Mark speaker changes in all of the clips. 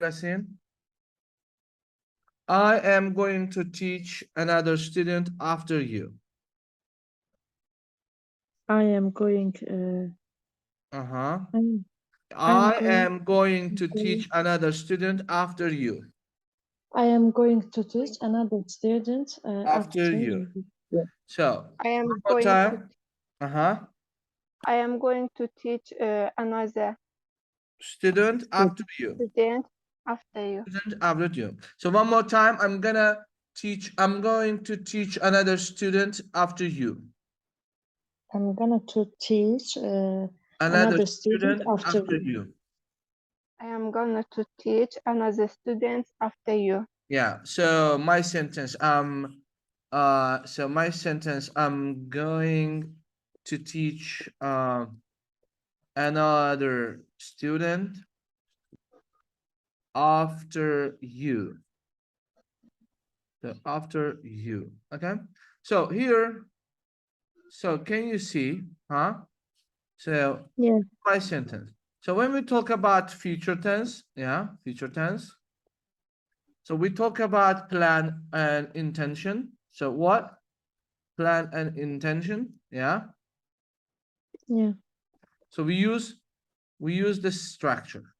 Speaker 1: Yasin? I am going to teach another student after you.
Speaker 2: I am going.
Speaker 1: Uh-huh.
Speaker 2: I'm
Speaker 1: I
Speaker 2: going-
Speaker 1: am going to teach another student after you.
Speaker 2: I am going to teach another student
Speaker 1: After you.
Speaker 2: you.
Speaker 1: So,
Speaker 3: I am
Speaker 1: one more
Speaker 3: going
Speaker 1: time. Uh-huh.
Speaker 3: I am going to teach another
Speaker 1: Student after you.
Speaker 3: student after you.
Speaker 1: Student after you. So one more time, I'm going to teach another student after you.
Speaker 2: I'm gonna to teach
Speaker 1: Another
Speaker 2: student after you.
Speaker 1: you.
Speaker 3: I am going to teach another student after you.
Speaker 1: Yeah. So my sentence, I'm going to teach another student after you. So after you. Okay. So here, so can you see, huh? So
Speaker 2: Yeah.
Speaker 1: my sentence. So when we talk about future tense, yeah, future tense. So we talk about plan and intention. So what? Plan and intention, yeah.
Speaker 2: Yeah.
Speaker 1: So we use this structure.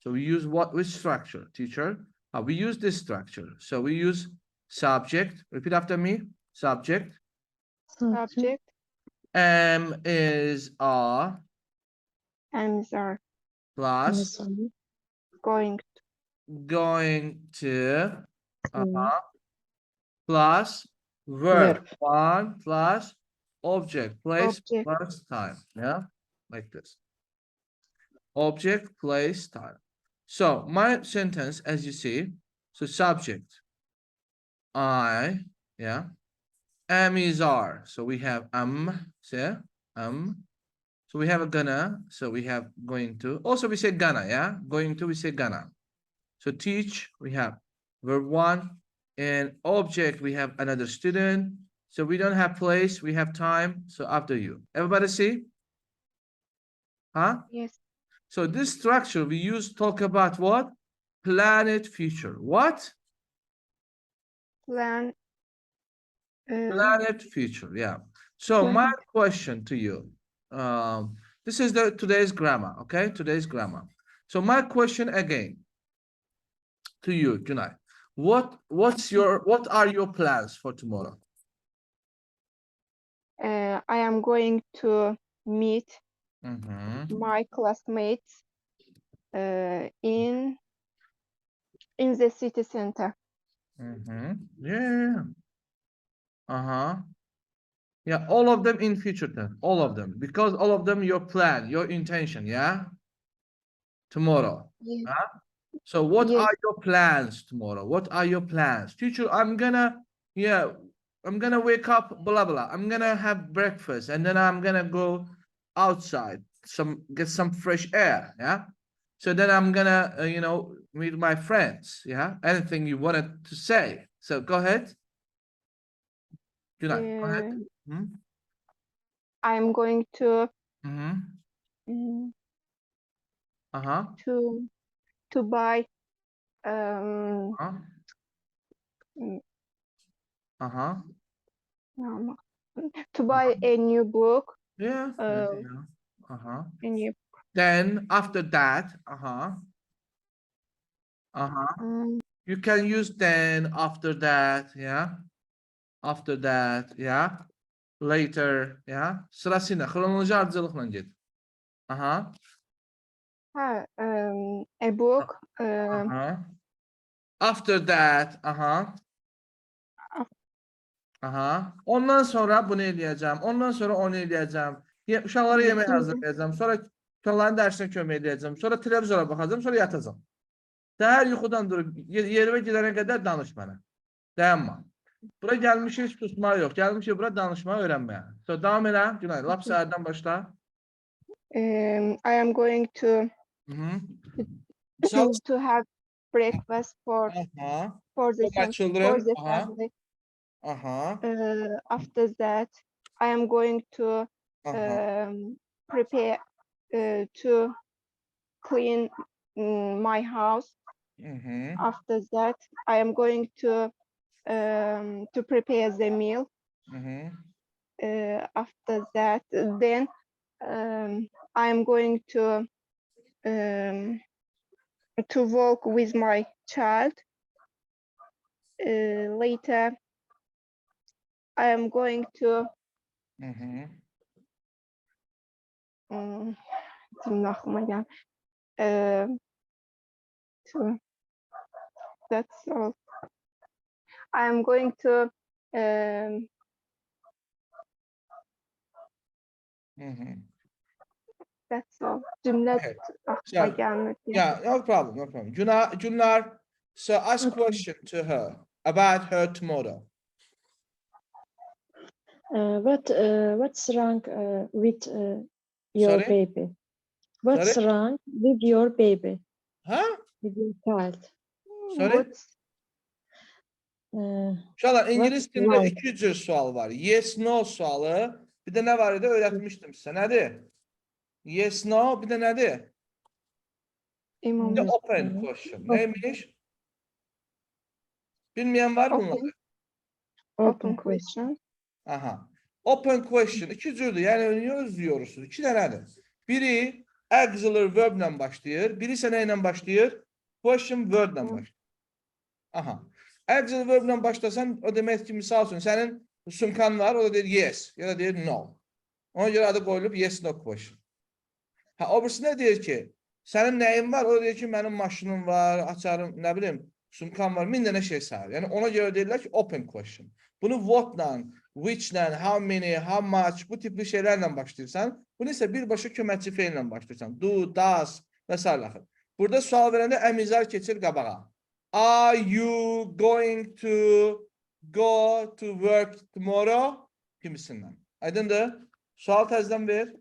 Speaker 1: So we use which structure, teacher? We use this structure. So we use subject. Repeat after me. Subject.
Speaker 3: Subject
Speaker 1: Am is are
Speaker 3: and are
Speaker 1: plus
Speaker 3: going
Speaker 1: going to
Speaker 2: Yeah.
Speaker 1: plus verb. One plus object, place
Speaker 3: object.
Speaker 1: plus time. Yeah, like this. Object, place, time. So my sentence, as you see, so subject, I, yeah, am is are. So we have say So we have a gonna, so we have going to. Also we say gonna, yeah, going to we say gonna. So teach, we have verb one, and object we have another student. So we don't have place, we have time. So after you. Everybody see? Huh?
Speaker 3: Yes.
Speaker 1: So this structure we use talk about what? Planet future. What?
Speaker 3: Plan.
Speaker 1: Planet future. Yeah. So my
Speaker 3: Planet.
Speaker 1: question to you, this is the today's grammar. Okay, today's grammar. So my question again to you tonight. What are your plans for tomorrow?
Speaker 3: I am going to meet
Speaker 1: Mhm.
Speaker 3: my classmates in the city center.
Speaker 1: Yeah. Uh-huh. Yeah, all of them in future tense. All of them. Because all of them your plan, your intention, yeah? Tomorrow.
Speaker 3: Yes.
Speaker 1: Huh? So what
Speaker 3: Yes.
Speaker 1: are your plans tomorrow? What are your plans? Teacher, I'm gonna wake up, blah blah. I'm gonna have breakfast and then I'm gonna go outside, get some fresh air, yeah? So then I'm gonna meet my friends, yeah? Anything you wanted to say. So go ahead. Good night. Go ahead.
Speaker 3: I am going to
Speaker 1: Uh-huh.
Speaker 3: to buy
Speaker 1: Uh-huh.
Speaker 3: uh-huh. To buy a new book.
Speaker 1: Yeah.
Speaker 3: A new.
Speaker 1: Then after that, you can use then after that, yeah. After that, yeah. Later, yeah. Sırasıyla kronoloji arıcılıkla git.
Speaker 3: A book.
Speaker 1: After that, Ondan sonra bunu eləyəcəm. Ondan sonra onu eləyəcəm. Uşaqlara yemək hazırlayacağım. Sonra uşaqların dərsinə kömək eləyəcəm. Sonra televizora baxacağım, sonra yatacağım. Səhər yuxudan durub yerimə gedənə qədər danış mənə. Dayanma. Bura gəlmişik heç susma yox. Gəlmişik bura danışmağı öyrənməyə. So davam elə. Günay, lap səhərdən başla.
Speaker 3: I am going to to have breakfast for
Speaker 1: my children.
Speaker 3: family. After that, I am going to prepare to clean my house. After that, I am going to prepare the meal. After that, then I am going to walk with my child. Later, I am going to şimdi aklıma gel. That's all. I am going to that's all. Cümle
Speaker 1: Okay.
Speaker 3: aklıma
Speaker 1: So,
Speaker 3: gelmedi.
Speaker 1: yeah, no problem, no problem. Gunnar, so ask
Speaker 2: Okay.
Speaker 1: question to her about her tomorrow.
Speaker 2: What's wrong with your
Speaker 1: Sorry?
Speaker 2: baby? What's
Speaker 1: Sorry?
Speaker 2: wrong with your baby?
Speaker 1: Huh?
Speaker 2: With your child?
Speaker 1: Sorry?
Speaker 3: What's
Speaker 1: Uşaqlar, İngiliz
Speaker 2: What's
Speaker 1: dilində
Speaker 2: wrong?
Speaker 1: iki cür sual var. Yes, no sualı. Bir də nə var idi? Öyrətmişdim sizə. Nədir? Yes, no, bir də nədir?
Speaker 3: imam?
Speaker 1: The open question. Neymiş? Bilmeyen var mı bunları?
Speaker 3: Open question.
Speaker 1: Aha. Open question iki cürdür. Yəni niyə özlüyorsunuz? İki dənədir. Biri auxiliary verblə başlayır. Biri isə nə ilə başlayır? Question wordlə başlayır. Aha. Auxiliary verblə başlasan o demək ki, misal üçün sənin sumkan var, o da deyir yes ya da deyir no. Ona görə adı qoyulub yes no question. Ha, o birisi nə deyir ki, sənin nəyin var? O da deyir ki, mənim maşınım var, açarım, nə bilim, sumkan var, 1000 dənə şey sayır. Yəni ona görə deyirlər ki, open question. Bunu what'la, which'lə, how many, how much bu tipli şeylərlə başlayırsan. Bunu isə birbaşa köməkçi feillə başlayırsan. Do, does və s. Burada sual verəndə əmizar keçir qabağa. Are you going to go to work tomorrow? Kimisindən. Aydındır? Sual təzdən ver.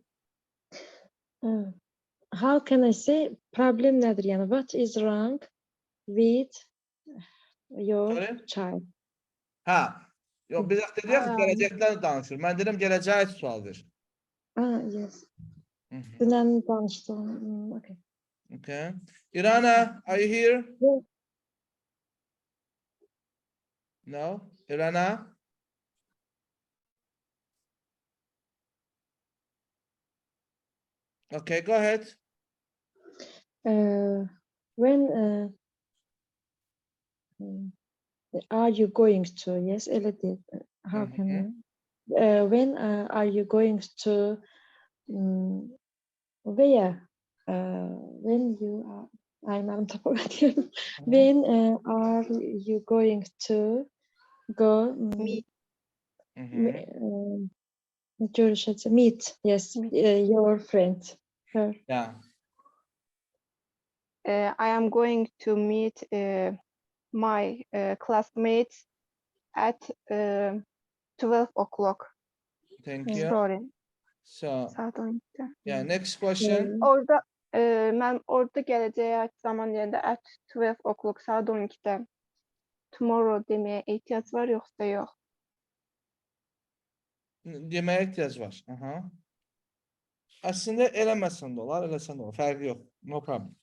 Speaker 2: How can I say problem nedir? Yani what is wrong with your
Speaker 1: Sorry?
Speaker 2: child?
Speaker 1: Ha. Yox, biz deyək ki, gələcəkdən danışır. Mən deyirəm, gələcəyə sual ver.
Speaker 2: Yes. Dünən danışdım. Okay.
Speaker 1: Okay. Irana, are you here?
Speaker 2: Yes.
Speaker 1: No? Irana? Okay, go ahead.
Speaker 2: When are you going to? Yes, elə deyil. How can I? When are you going to? Where? When you are? I'm tapamadım. When are you going to go? Meet. Yes, your friend. Her.
Speaker 1: Yeah.
Speaker 3: I am going to meet my classmates at 12 o'clock.
Speaker 1: Thank you.
Speaker 3: Sorry.
Speaker 1: So,
Speaker 3: Saat 12'de.
Speaker 1: yeah, next question.
Speaker 3: Orada mən orada gələcəyə ait zaman yerində at 12 o'clock saat 12'də tomorrow deməyə ehtiyac var yoxsa yox?
Speaker 1: Deməyə ehtiyac var. Aha. Aslında eləməsən də olar, eləsən də olar. Fərqi yox. No problem.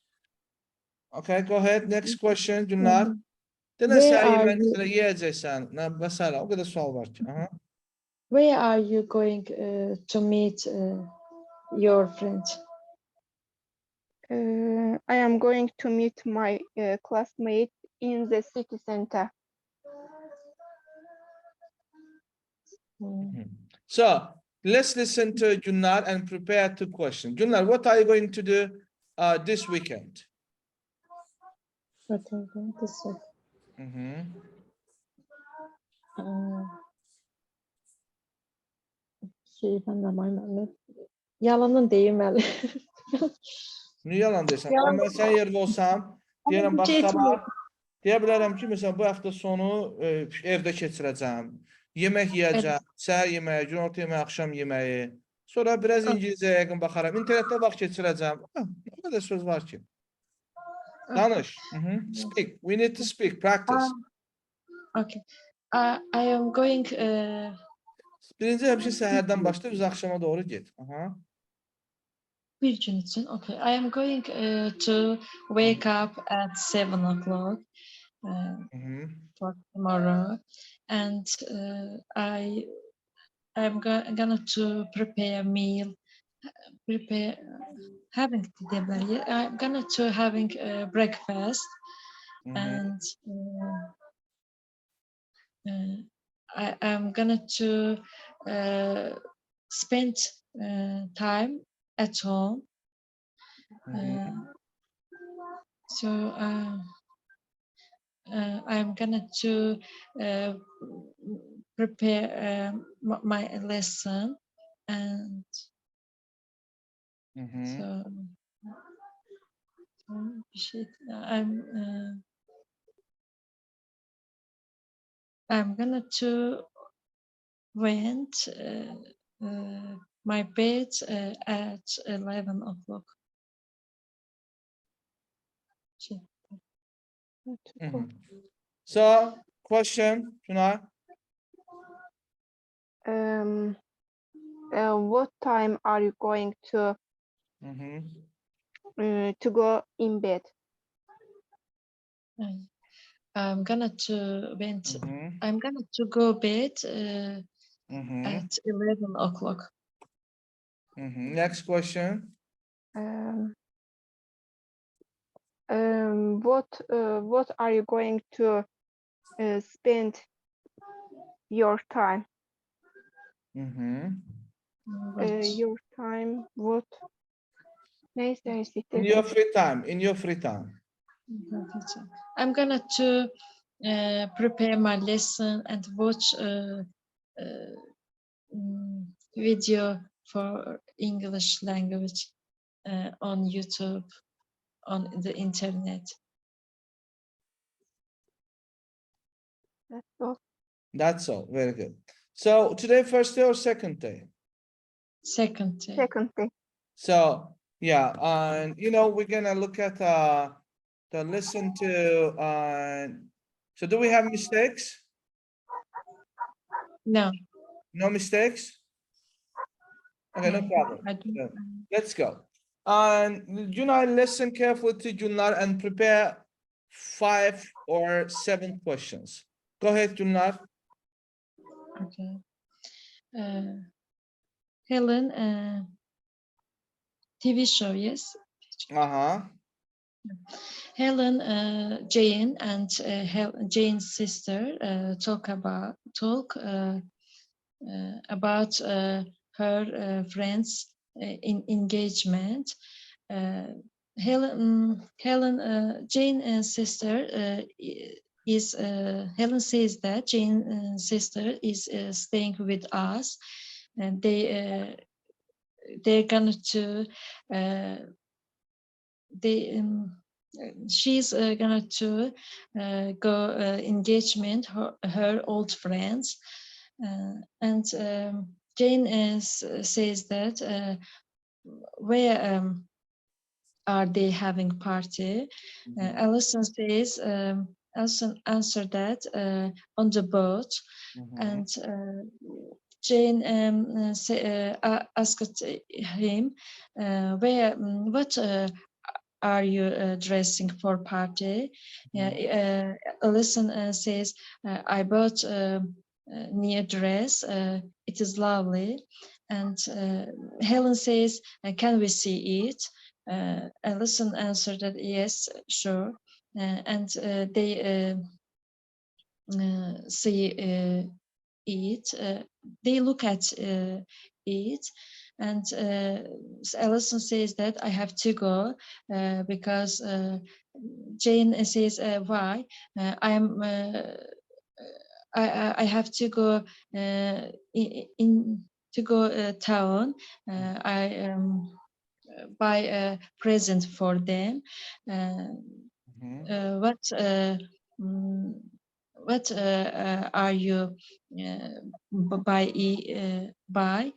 Speaker 1: Okay, go ahead. Next question. Günlər. Denə
Speaker 2: Where
Speaker 1: sən
Speaker 2: are
Speaker 1: yemək
Speaker 2: you?
Speaker 1: yeyəcəksən. Və s. O qədər sual var ki. Aha.
Speaker 2: Where are you going to meet your friends?
Speaker 3: I am going to meet my classmate in the city center.
Speaker 1: So, let's listen to Gunnar and prepare two questions. Gunnar, what are you going to do this weekend?
Speaker 2: What are you going to say? Ben de maymunum. Yalanın deyilməli.
Speaker 1: Niyə yalan deyirsən?
Speaker 2: Yalan
Speaker 1: Mən sənin yerində olsam, deyirəm, bax, sabah, deyə bilərəm ki, məsələn, bu həftə sonu evdə keçirəcəm, yemək yeyəcəm, səhər yeməyi, günorta yeməyi, axşam yeməyi, sonra biraz İngilizcəyə yaxın baxaram, internetdə vaxt keçirəcəm. O qədər söz var ki. Danış. Speak. We need to speak. Practice.
Speaker 2: Okay. I am going
Speaker 1: Birinci həmişə səhərdən başla, biz axşama doğru get. Aha.
Speaker 2: Bir gün için. Okay. I am going to wake up at 7 o'clock
Speaker 1: Mhm.
Speaker 2: for tomorrow, and I'm gonna to prepare a meal. Prepare having I'm gonna to having breakfast,
Speaker 1: Mhm.
Speaker 2: and I am gonna to spend time at home.
Speaker 1: Mhm.
Speaker 2: So I'm gonna to prepare my lesson, and
Speaker 1: Mhm.
Speaker 2: so bir şey, I'm gonna to went my bed at 11 o'clock. Şey,
Speaker 1: Mhm. So, question, Tuna.
Speaker 3: What time are you going
Speaker 1: Mhm.
Speaker 3: to go in bed?
Speaker 2: I'm gonna to went.
Speaker 1: Mhm.
Speaker 2: I'm gonna to go bed
Speaker 1: Mhm.
Speaker 2: at 11 o'clock.
Speaker 1: Mhm. Next question.
Speaker 3: What are you going to spend your time?
Speaker 1: Mhm.
Speaker 3: Your time, what? Neyse
Speaker 1: In
Speaker 3: işte.
Speaker 1: your free time. In your free time.
Speaker 2: I'm gonna to prepare my lesson and watch video for English language on YouTube, on the internet.
Speaker 3: That's all.
Speaker 1: That's all. Very good. So today, first day or second day?
Speaker 2: Second day.
Speaker 3: Second day.
Speaker 1: So yeah, and we're gonna look at the listen to so do we have mistakes?
Speaker 2: No.
Speaker 1: No mistakes? Okay, no
Speaker 2: No,
Speaker 1: problem.
Speaker 2: I don't.
Speaker 1: So, let's go. And listen carefully to Junlar and prepare 5 or 7 questions. Go ahead, Junlar.
Speaker 2: Okay. Helen, TV show, yes.
Speaker 1: Uh-huh.
Speaker 2: Helen, Jane, and Jane's sister talk about her friends in engagement. Jane's sister is Helen says that Jane's sister is staying with us, and they're gonna to she's gonna to go engagement her old friends, and Jane says that where are they having party? Alison says Alison answered that on the boat, and Jane asked him what are you dressing for party? Alison says I bought a new dress. It is lovely, and Helen says can we see it? Alison answered that yes, sure, and they see it. They look at it, and Alison says that I have to go because Jane says why I have to go in to go town. I buy a present for them. What are you buy?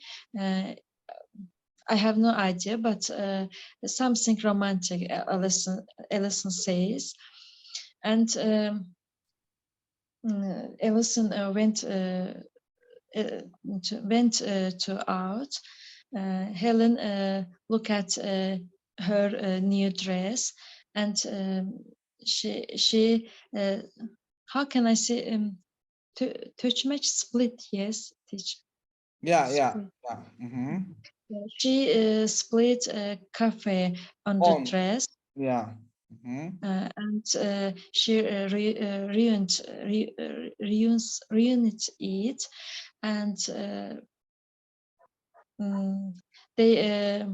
Speaker 2: I have no idea, but something romantic. Alison says, and Alison went to out, Helen look at her new dress, and she how can I say touch split? Yes, teach.
Speaker 1: Yeah,
Speaker 2: Split.
Speaker 1: mhm.
Speaker 2: She split a cafe on the
Speaker 1: On.
Speaker 2: dress,
Speaker 1: Yeah. Mhm.
Speaker 2: and she ruined it, and they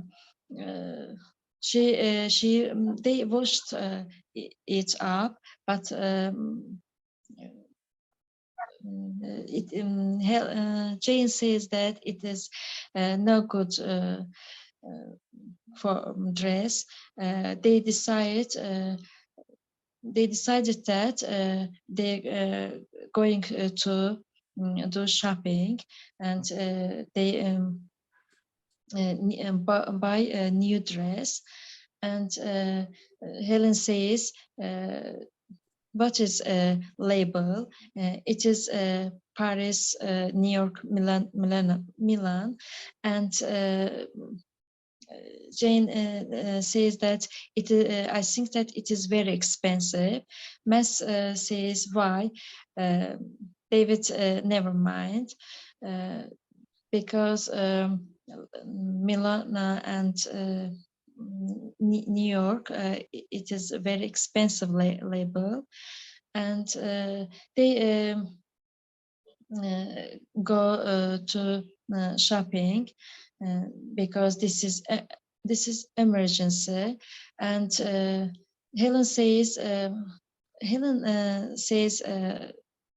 Speaker 2: they washed it up, but Jane says that it is no good for dress. They decided that they're going to do shopping, and they buy a new dress. And Helen says, what is a label? It is Paris, New York, Milan, and Jane says that I think that it is very expensive. Mass says why. David, never mind, because Milan and New York, it is a very expensive label, and they go to shopping because this is emergency. And Helen says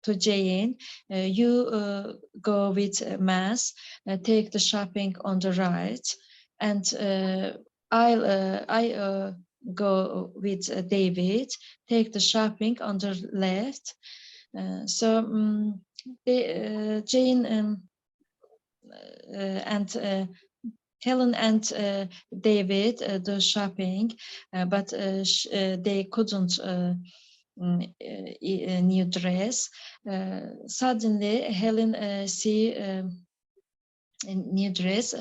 Speaker 2: to Jane, you go with Mass, take the shopping on the right, and I go with David, take the shopping on the left. So Jane and Helen and David do shopping, but they couldn't new dress. Suddenly, Helen see a new dress.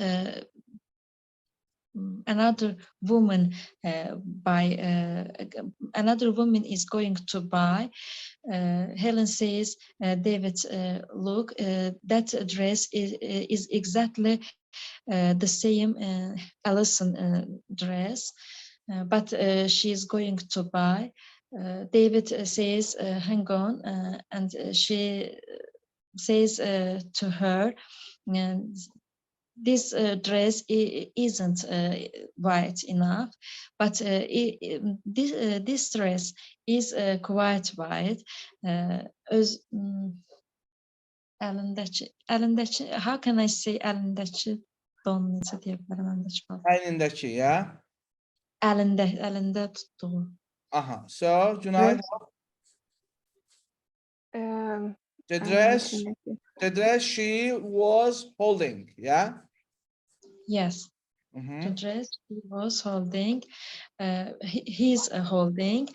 Speaker 2: Another woman another woman is going to buy. Helen says, David, look, that dress is exactly the same Alison dress, but she is going to buy. David says, hang on, and she says to her, this dress isn't white enough, but this dress is quite white. Elindeki, how can I say elindeki donluca diyebilirim, elindeki falan.
Speaker 1: Elindeki, yeah.
Speaker 2: Elinde tuttuğu.
Speaker 1: So, Cüneyt, the dress,
Speaker 3: elindeki.
Speaker 1: the dress she was holding, yeah.
Speaker 2: Yes.
Speaker 1: Mhm.
Speaker 2: The dress he was holding, he's holding.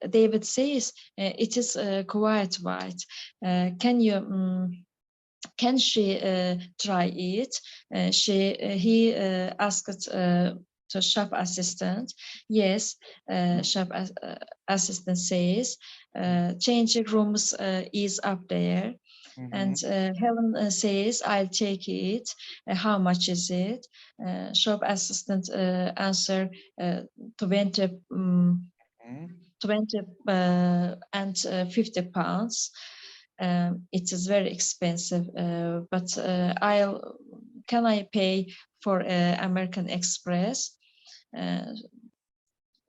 Speaker 2: David says it is quite white. Can she try it? He asked to shop assistant. Yes, shop assistant says changing rooms is up there. And Helen says, I'll take it. How much is it? Shop assistant answer 20 and 50 pounds. It is very expensive, but can I pay for American Express?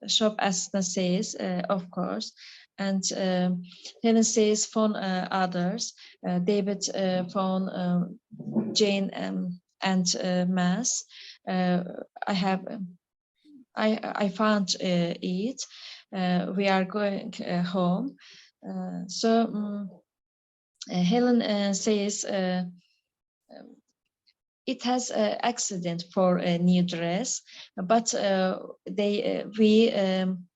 Speaker 2: Shop assistant says, of course. And Helen says, phone others. David phone Jane and Mass. I found it. We are going home. Helen says it has an accident for a new dress, but we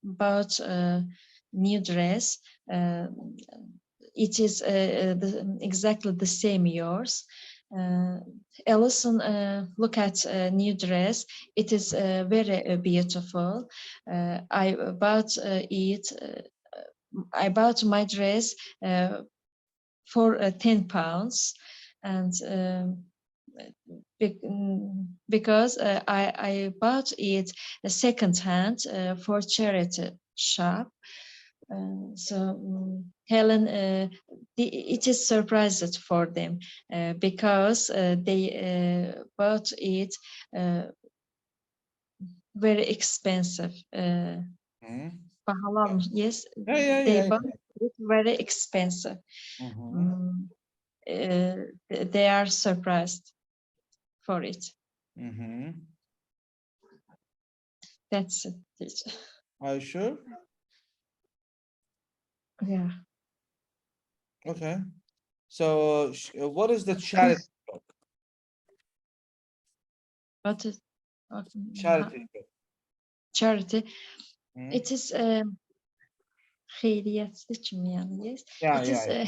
Speaker 2: bought a new dress. It is exactly the same yours. Alison, look at new dress. It is very beautiful. I bought it. I bought my dress for £10, and because I bought it second hand for charity shop. Helen, it is surprised for them because they bought it very expensive. Pahalı, yes,
Speaker 1: Yeah,
Speaker 2: they
Speaker 1: yeah,
Speaker 2: bought it very expensive.
Speaker 1: Mhm.
Speaker 2: They are surprised for it.
Speaker 1: Mhm.
Speaker 2: That's it. teacher.
Speaker 1: Are you sure?
Speaker 2: Yeah.
Speaker 1: Okay. So, what is the charity book?
Speaker 2: What is
Speaker 1: Charity book.
Speaker 2: charity?
Speaker 1: Mhm.
Speaker 2: It is hayriyetlik mi yani? Yes.
Speaker 1: Yeah,
Speaker 2: It
Speaker 1: yeah,
Speaker 2: is
Speaker 1: yeah.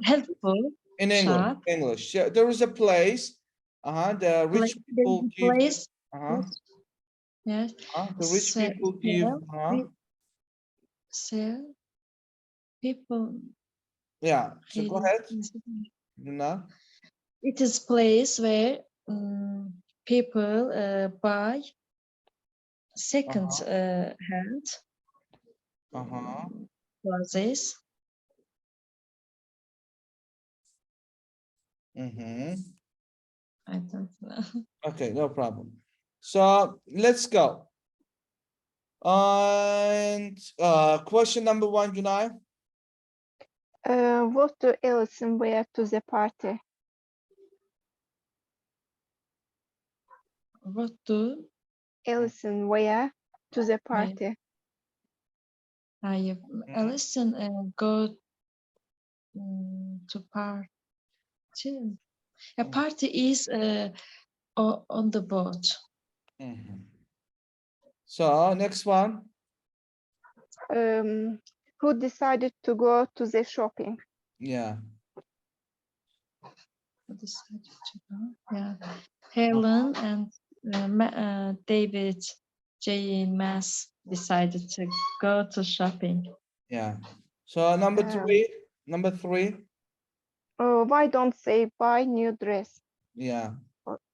Speaker 2: helpful
Speaker 1: In English,
Speaker 2: shop.
Speaker 1: English. Yeah, there is a place. The rich people give.
Speaker 2: Place.
Speaker 1: Uh-huh.
Speaker 2: Yes.
Speaker 1: The rich people give.
Speaker 2: Sell people.
Speaker 1: Yeah. So go ahead. Luna.
Speaker 2: It is place where people buy second hand
Speaker 1: Uh-huh.
Speaker 2: clothes.
Speaker 1: Mm-hmm.
Speaker 2: I don't know.
Speaker 1: Okay, no problem. So let's go. And question number 1, Junai.
Speaker 3: What do Alison wear to the party?
Speaker 2: What do
Speaker 3: Alison wear to the party?
Speaker 2: I Alison go to party? A party is on the boat.
Speaker 1: Mhm. So next one.
Speaker 3: Who decided to go to the shopping?
Speaker 1: Yeah.
Speaker 2: Decided to go. Yeah, Helen and David J. Mass decided to go to shopping.
Speaker 1: Yeah. So number
Speaker 3: Um,
Speaker 1: 3. Number 3.
Speaker 3: Why don't they buy new dress?
Speaker 1: Yeah.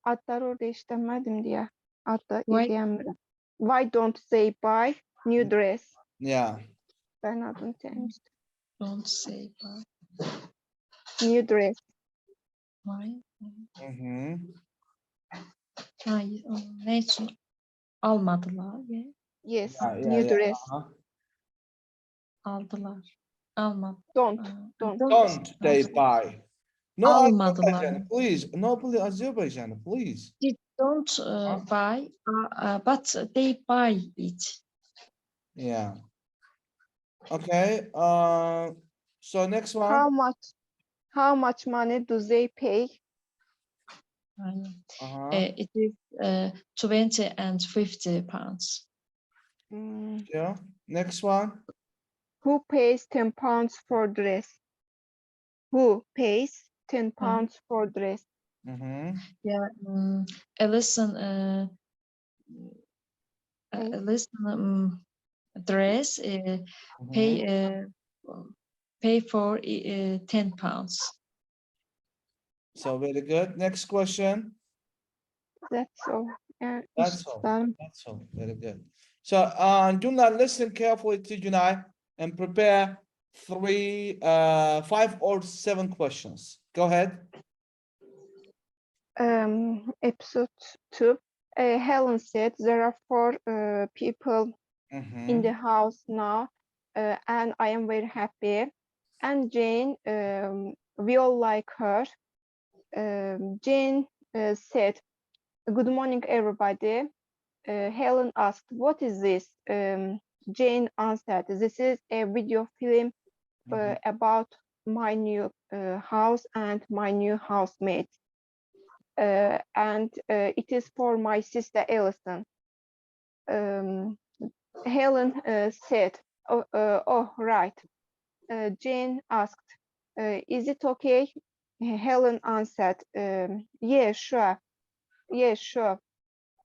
Speaker 3: Adlar orada işlemedim diye. Adda
Speaker 2: Why?
Speaker 3: izleyemiyorum. Why don't they buy new dress?
Speaker 1: Yeah.
Speaker 3: Ben adını demiştim.
Speaker 2: Don't say why.
Speaker 3: New dress.
Speaker 2: Why?
Speaker 1: Mm-hmm.
Speaker 2: Hayır, ne için almadılar? Ya.
Speaker 3: Yes,
Speaker 1: Yeah, yeah,
Speaker 3: new
Speaker 1: yeah.
Speaker 3: dress.
Speaker 2: Aldılar. Almadı.
Speaker 3: Don't. Don't.
Speaker 1: Don't they buy? No,
Speaker 2: Almadılar.
Speaker 1: Azerbaijan, please. No, please, Azerbaijan, please.
Speaker 2: They don't buy, but they buy it.
Speaker 1: Yeah. Okay. So next one.
Speaker 3: How much money do they pay?
Speaker 2: It is 20 and 50 pounds.
Speaker 1: Yeah. Next one.
Speaker 3: Who pays £10 for dress? Who pays £10 for dress?
Speaker 2: Yeah, Alison, Alison dress pay for £10.
Speaker 1: So very good. Next question.
Speaker 3: That's all.
Speaker 1: That's all. That's all. Very good. So do not listen carefully to Junai and prepare 3, 5 or 7 questions. Go ahead.
Speaker 3: Episode 2. Helen said there are 4 people in the house now, and I am very happy. And Jane, we all like her. Jane said, "Good morning, everybody." Helen asked, "What is this?" Jane answered, "This is a video film about my new house and my new housemates. And it is for my sister Alison." Helen said, oh, right. Jane asked, "Is it okay Helen answered, yeah, sure. Yeah, sure.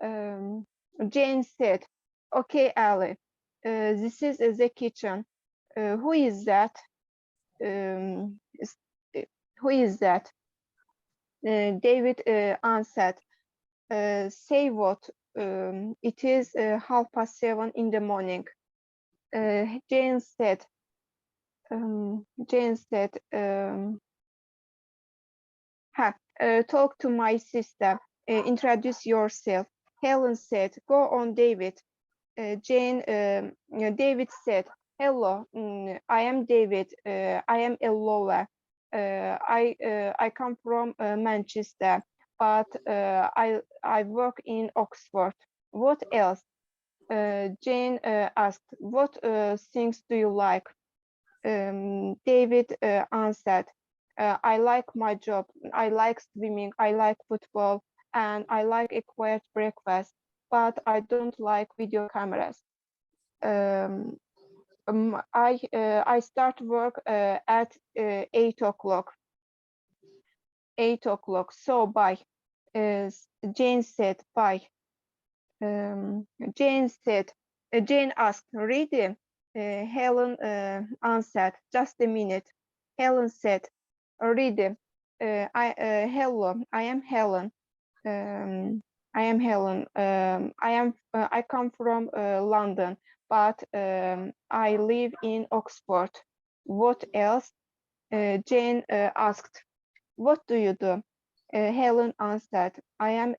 Speaker 3: Jane said, okay, Ali, this is the kitchen. Who is that? Who is that? David answered, say what? It is 7:30 in the morning. Jane said, talk to my sister. Introduce yourself. Helen said, go on, David. David said, hello, I am David. I am a lawyer. I come from Manchester, but I work in Oxford. What else? Jane asked, what things do you like? David answered, I like my job. I like swimming. I like football, and I like a quiet breakfast, but I don't like video cameras. I start work at 8 o'clock. 8 o'clock. So bye. Jane said bye. Jane asked, ready? Helen answered, just a minute. Helen said, ready. Hello, I am Helen. I come from London, but I live in Oxford. What else? Jane asked, what do you do? Helen answered, I am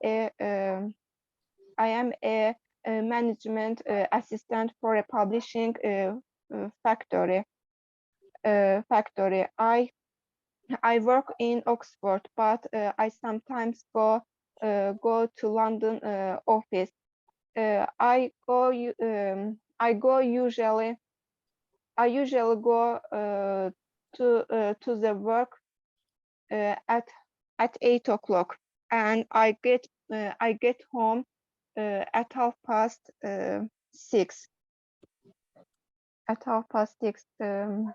Speaker 3: a management assistant for a publishing factory. I work in Oxford, but I sometimes go to London office. I usually go to the work at 8 o'clock, and I get home at 6:30. At 6:30.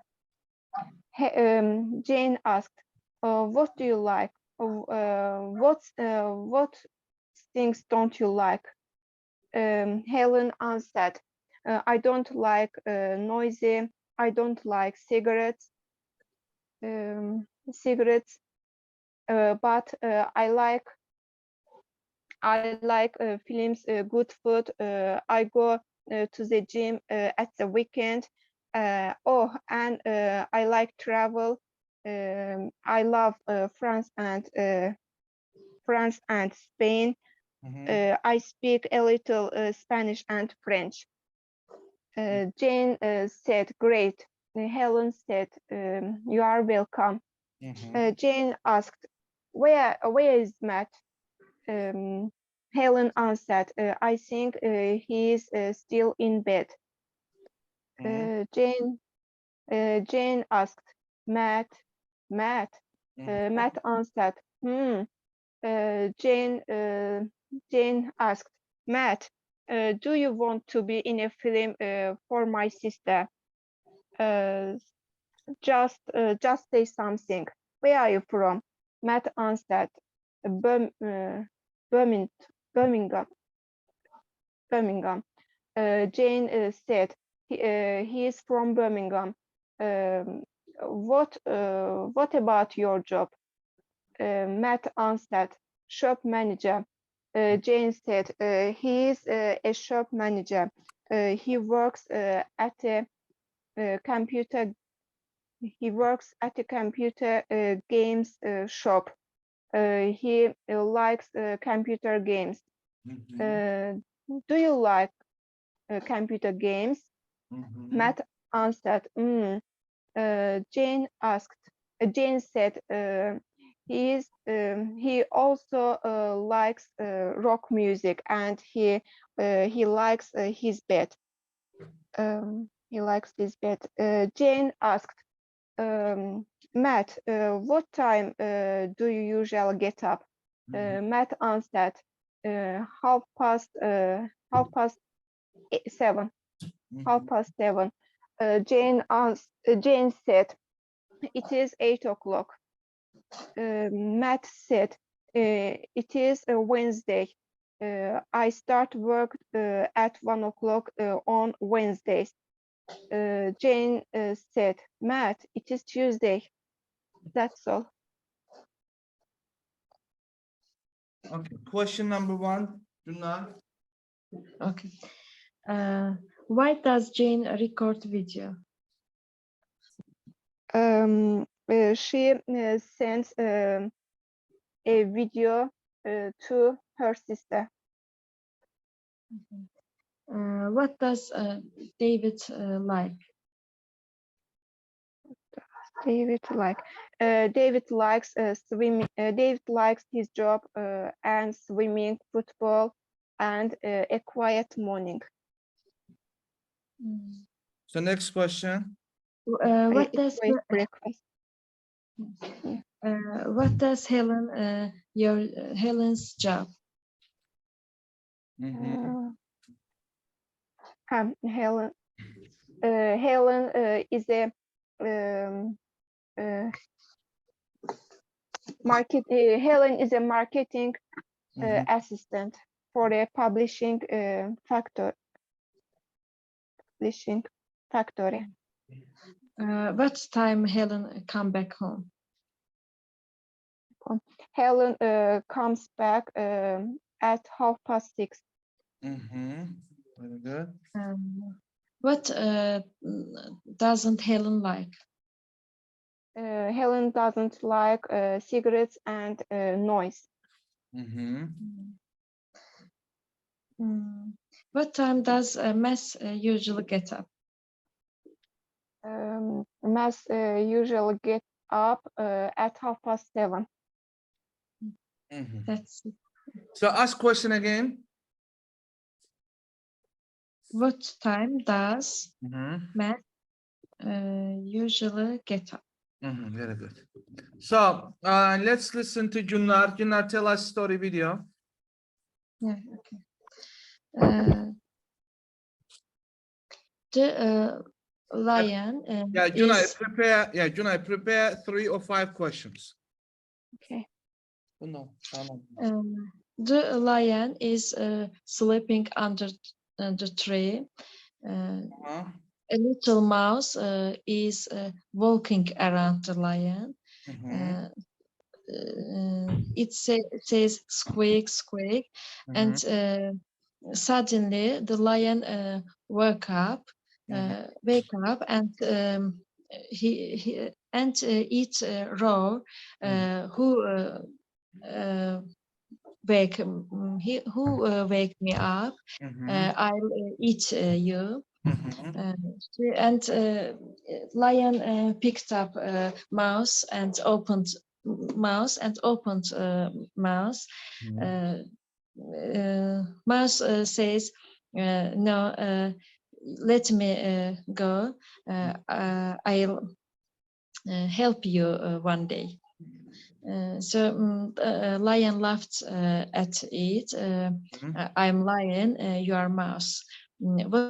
Speaker 3: Jane asked, what do you like? What things don't you like? Helen answered, I don't like noisy. I don't like cigarettes. But I like films, good food. I go to the gym at the weekend. And I like travel. I love France and Spain. I speak a little Spanish and French. Jane said, great. Helen said, you are welcome. Jane asked, where is Matt? Helen answered, I think he is still in bed. Jane asked, Matt? Matt answered, Jane asked, Matt, do you want to be in a film for my sister? Just say something. Where are you from? Matt answered, Birmingham. Jane said, he is from Birmingham. What about your job? Matt answered, shop manager. Jane said, he is a shop manager. He works at a computer. He works at a computer games shop. He likes computer games. Do you like computer games? Matt answered, Jane said, he also likes rock music, and he likes his bed. Jane asked, Matt, what time do you usually get up? Matt answered, 7:30. 7:30. Jane said, it is 8 o'clock. Matt said, it is a Wednesday. I start work at 1 o'clock on Wednesdays. Jane said, Matt, it is Tuesday. That's all.
Speaker 1: Okay, question number 1, Gülnar.
Speaker 2: Okay. Why does Jane record video?
Speaker 3: She sends a video to her sister.
Speaker 2: What does David like?
Speaker 3: David likes swimming. David likes his job and swimming, football, and a quiet morning.
Speaker 1: So next question.
Speaker 2: What does
Speaker 3: breakfast?
Speaker 2: what does Helen's job?
Speaker 1: Mhm.
Speaker 3: Helen is a Helen is a marketing
Speaker 1: Mhm.
Speaker 3: assistant for a publishing factory.
Speaker 2: What time Helen come back home?
Speaker 3: Helen comes back at 6:30.
Speaker 1: Mhm. Very good.
Speaker 2: What doesn't Helen like?
Speaker 3: Helen doesn't like cigarettes and noise.
Speaker 1: Mhm.
Speaker 2: What time does Mass usually get up?
Speaker 3: Mass usually get up at 7:30.
Speaker 1: Mhm.
Speaker 2: That's it.
Speaker 1: So ask question again.
Speaker 2: What time does
Speaker 1: Mhm.
Speaker 2: Matt usually get up?
Speaker 1: Mhm. Very good. So let's listen to Gülnar. Gülnar, tell us story video.
Speaker 2: Yeah, okay. The lion
Speaker 1: Yeah, Günay,
Speaker 2: is
Speaker 1: prepare 3 or 5 questions.
Speaker 3: Okay.
Speaker 1: Oh, no,
Speaker 2: the lion is sleeping under the tree.
Speaker 1: Uh-huh.
Speaker 2: A little mouse is walking around the lion.
Speaker 1: Mhm.
Speaker 2: It says squeak, squeak, and suddenly the lion wake up, and he eat raw. Who wake me up? I'll eat you. And lion picked up mouse and opened mouse. Mouse says, no, let me go. I'll help you one day. So lion laughed at it. I'm lion, you are mouse. What